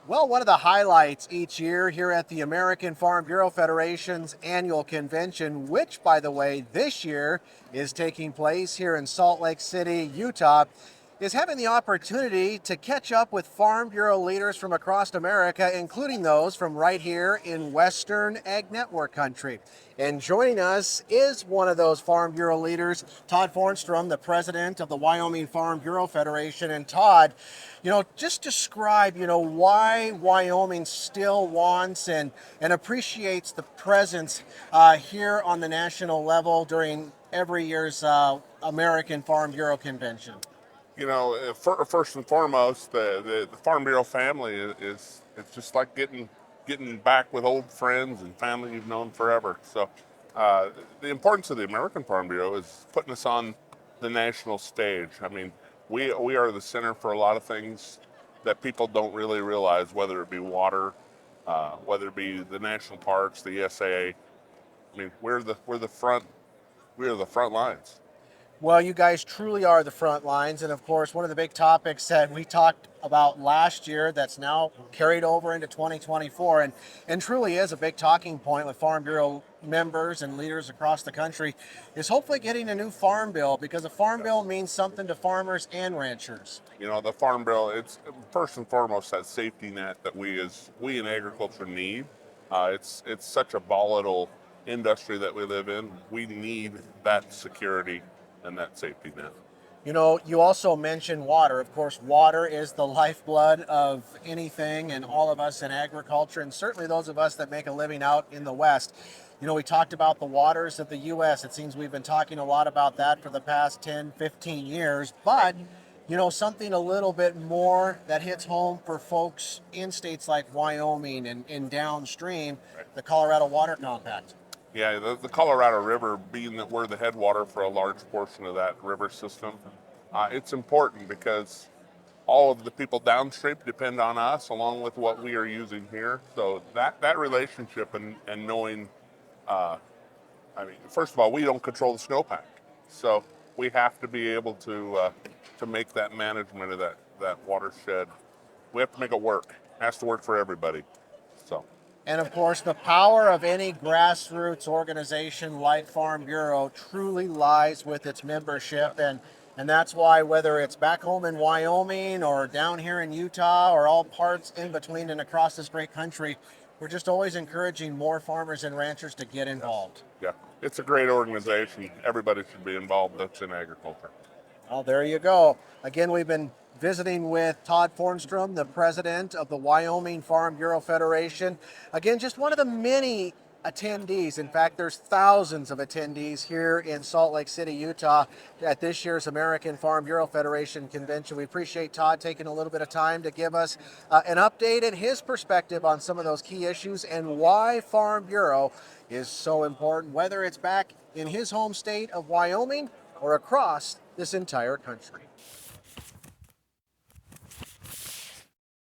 Well, one of the highlights each year here at the American Farm Bureau Federation's annual convention, which, by the way, this year is taking place here in Salt Lake City, Utah, is having the opportunity to catch up with Farm Bureau leaders from across America, including those from right here in Western Ag Network country. And joining us is one of those Farm Bureau leaders, Todd Fornstrom, the president of the Wyoming Farm Bureau Federation. And Todd, just describe, why Wyoming still wants and appreciates the presence here on the national level during every year's American Farm Bureau convention. First and foremost, the Farm Bureau family is it's just like getting back with old friends and family you've known forever. So, the importance of the American Farm Bureau is putting us on the national stage. I mean, we are the center for a lot of things that people don't really realize, whether it be water, whether it be the national parks, the ESA. I mean, we are the front lines. Well, you guys truly are the front lines. And of course, one of the big topics that we talked about last year that's now carried over into 2024 and truly is a big talking point with Farm Bureau members and leaders across the country is hopefully getting a new farm bill, because a farm bill means something to farmers and ranchers. The Farm Bill, it's first and foremost that safety net that we in agriculture need. It's such a volatile industry that we live in. We need that security and that safety net. You also mentioned water. Of course, water is the lifeblood of anything and all of us in agriculture, and certainly those of us that make a living out in the West. We talked about the waters of the U.S. It seems we've been talking a lot about that for the past 10, 15 years, but something a little bit more that hits home for folks in states like Wyoming and downstream, the Colorado Water Compact. Yeah, the Colorado River, being that we're the headwater for a large portion of that river system, it's important because all of the people downstream depend on us along with what we are using here. So that relationship and knowing, first of all, we don't control the snowpack. So we have to be able to make that management of that watershed. We have to make it work. It has to work for everybody. So. And of course, the power of any grassroots organization like Farm Bureau truly lies with its membership. And that's why, whether it's back home in Wyoming or down here in Utah or all parts in between and across this great country, we're just always encouraging more farmers and ranchers to get involved. Yeah, it's a great organization. Everybody should be involved that's in agriculture. Well, there you go. Again, we've been visiting with Todd Fornstrom, the president of the Wyoming Farm Bureau Federation. Again, just one of the many attendees. In fact, there's thousands of attendees here in Salt Lake City, Utah at this year's American Farm Bureau Federation convention. We appreciate Todd taking a little bit of time to give us an update and his perspective on some of those key issues and why Farm Bureau is so important, whether it's back in his home state of Wyoming or across this entire country.